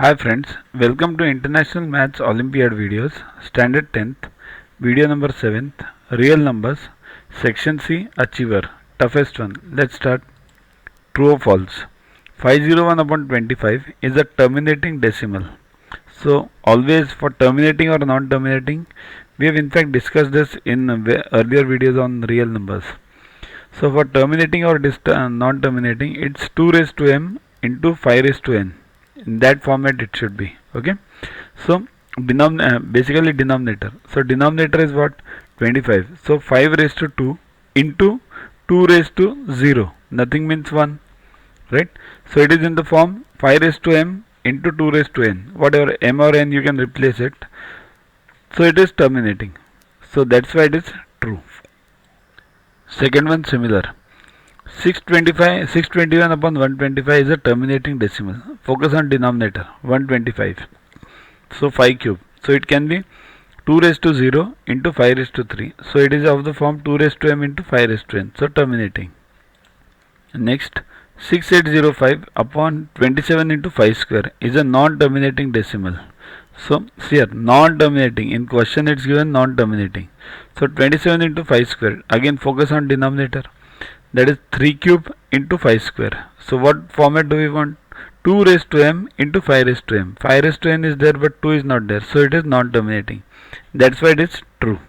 Hi friends, welcome to International Maths Olympiad videos, Standard 10th, video number 7th, Real Numbers, Section C, Achiever, toughest one. Let's start. True or false? 501 upon 25 is a terminating decimal. So always for terminating or non-terminating, we have in fact discussed this in earlier videos on real numbers. So for terminating or non-terminating, it's 2 raised to m into 5 raised to n. In that format it should be. Okay. So basically denominator. So denominator is what? 25. So 5 raised to 2 into 2 raised to 0. Nothing means 1. Right. So it is in the form 5 raised to m into 2 raised to n. Whatever m or n you can replace it. So it is terminating. So that's why it is true. Second one similar. 621 upon 125 is a terminating decimal. Focus on denominator 125. So 5 cube. So it can be 2 raised to 0 into 5 raised to 3. So it is of the form 2 raised to m into 5 raised to n. So terminating. Next 6805 upon 27 into 5 square is a non-terminating decimal. So here non-terminating, in question it's given non-terminating. So 27 into 5 square, again focus on denominator, that is 3 cube into 5 square. So what format do we want? 2 raised to m into 5 raised to m. 5 raised to n is there but 2 is not there, so it is non-terminating. That's why it is true.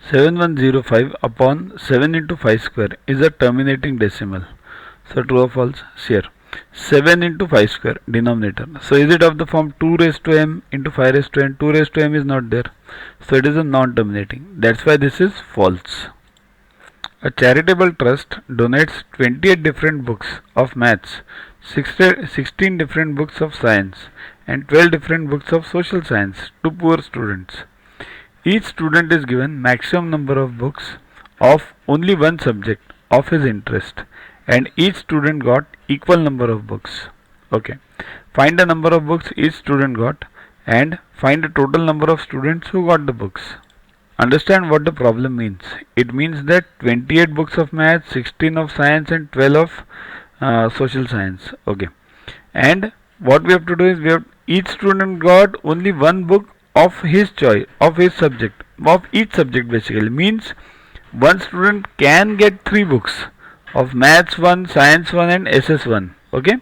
7105 upon 7 into 5 square is a terminating decimal. So true or false? Here 7 into 5 square denominator. So is it of the form 2 raised to m into 5 raised to n? 2 raised to m is not there. So it is a non-terminating. That's why this is false. A charitable trust donates 28 different books of maths, 16 different books of science and 12 different books of social science to poor students. Each student is given maximum number of books of only one subject of his interest and each student got equal number of books. Okay. Find the number of books each student got and find the total number of students who got the books. Understand what the problem means. It means that 28 books of math, 16 of science and 12 of social science. Okay. And what we have to do is each student got only one book of his choice, of his subject, of each subject basically. Means one student can get 3 books of maths 1, science 1 and SS 1. Okay.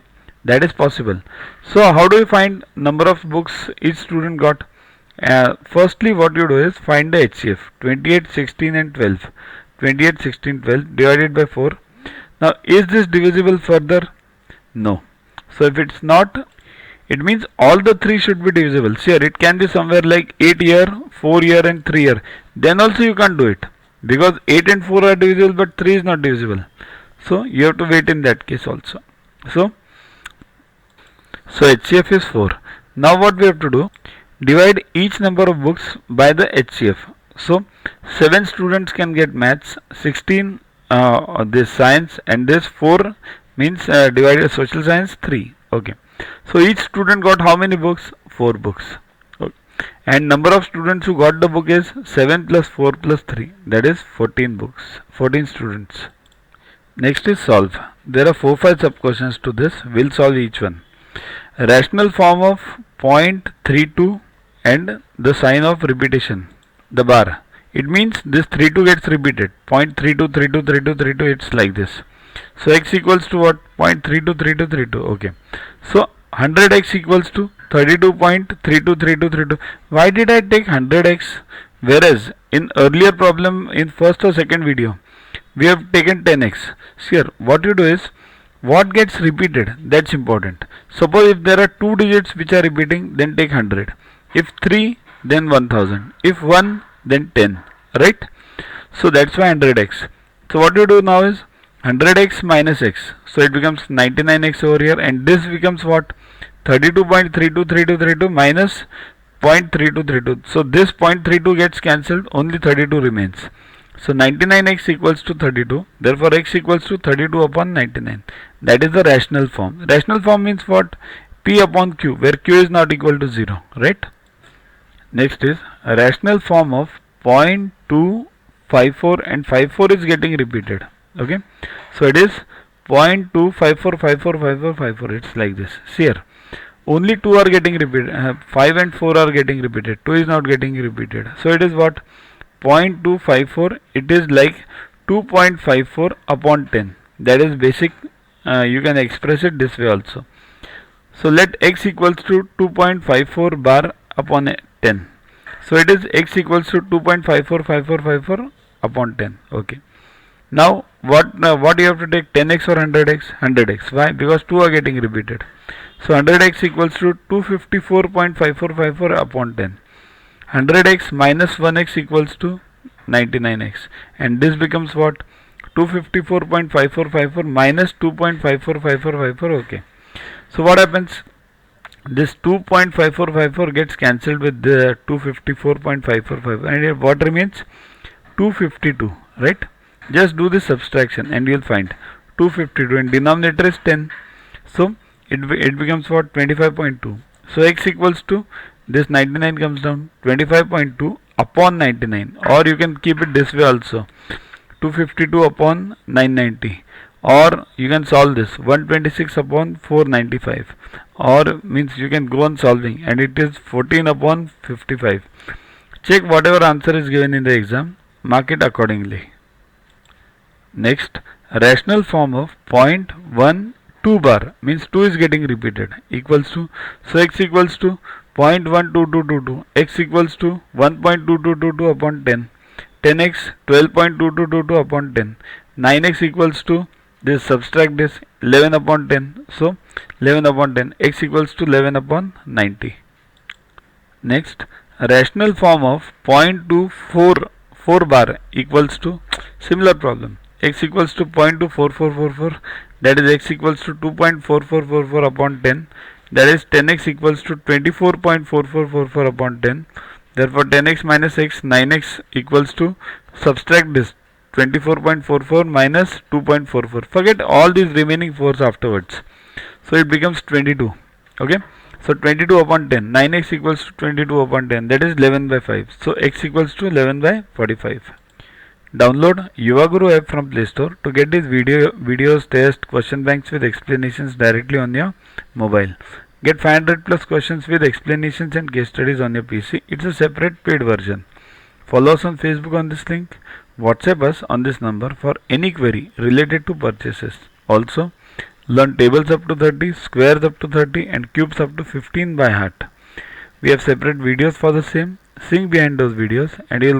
That is possible. So how do we find number of books each student got? Firstly what you do is find the HCF 28, 16 and 12. 28, 16, 12 divided by 4. Now is this divisible further? No. So if it's not, it means all the 3 should be divisible. Here it can be somewhere like 8 year, 4 year and 3 year. Then also you can't do it. Because 8 and 4 are divisible but 3 is not divisible. So you have to wait in that case also. So HCF is 4. Now what we have to do? Divide each number of books by the HCF. So 7 students can get maths, 16 this science and this 4 means divided social science 3. Okay. So each student got how many books? 4 books. Okay. And number of students who got the book is 7 plus 4 plus 3. That is 14 books. 14 students. Next is solve. There are 4-5 sub questions to this. We'll solve each one. Rational form of 0.32 and the sign of repetition, the bar. It means this 32 gets repeated. 0.32, 32, 32, 32, it's like this. So x equals to what? 0.32, 32, 32. Okay. So 100x equals to 32.32, 32, 32. Why did I take 100x? Whereas in earlier problem in first or second video, we have taken 10x. Here, what you do is, what gets repeated? That's important. Suppose if there are 2 digits which are repeating, then take 100. If 3, then 1000. If 1, then 10. Right? So that's why 100x. So what you do now is 100x minus x. So it becomes 99x over here and this becomes what? 32.323232 minus 0.3232. So this 0.32 gets cancelled, only 32 remains. So 99x equals to 32. Therefore x equals to 32 upon 99. That is the rational form. Rational form means what? P upon Q, where Q is not equal to 0. Right? Next is a rational form of 0.254 and 54 is getting repeated. Okay. So it is 0.254545454. It's like this. See here. only 2 are getting repeated, 5 and 4 are getting repeated, 2 is not getting repeated. So it is what? 0.254, it is like 2.54 upon 10. That is basic, you can express it this way also. So let x equals to 2.54 bar upon 10. So it is x equals to 2.545454 upon 10. Okay. Now what you have to take, 10x or 100x? 100x. Why? Because 2 are getting repeated. So 100x equals to 254.5454 upon 10. 100x minus 1x equals to 99x. And this becomes what? 254.5454 minus 2.545454. Okay. So what happens? This 2.5454 gets cancelled with the 254.545, and what remains? 252, right? Just do this subtraction and you will find 252, and denominator is 10. So it becomes what? 25.2. So x equals to, this 99 comes down, 25.2 upon 99, or you can keep it this way also, 252 upon 990, or you can solve this 126 upon 495, or means you can go on solving, and it is 14 upon 55. Check whatever answer is given in the exam, mark it accordingly. Next, rational form of 0.12 bar means 2 is getting repeated, equals to, so x equals to 0.12222, x equals to 1.2222 upon 10, 10x 12.2222 upon 10, 9x equals to, this subtract this, 11 upon 10, so 11 upon 10, x equals to 11 upon 90. Next, rational form of 0.244 bar equals to, similar problem, x equals to 0.24444, that is x equals to 2.4444 upon 10, that is 10x equals to 24.4444 upon 10. Therefore 10x minus x, 9x equals to, subtract this, 24.44 minus 2.44. Forget all these remaining 4s afterwards. So it becomes 22. Okay. So 22 upon 10. 9x equals to 22 upon 10. That is 11 by 5. So x equals to 11 by 45. Download Yuvaguru app from Play Store to get these videos, tests, question banks with explanations directly on your mobile. Get 500 plus questions with explanations and case studies on your PC. It's a separate paid version. Follow us on Facebook on this link. WhatsApp us on this number for any query related to purchases. Also, learn tables up to 30, squares up to 30, and cubes up to 15 by heart. We have separate videos for the same. Sing behind those videos, and you'll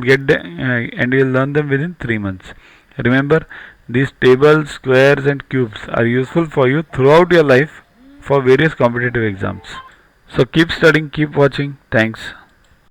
learn them within 3 months. Remember, these tables, squares, and cubes are useful for you throughout your life for various competitive exams. So keep studying, keep watching. Thanks.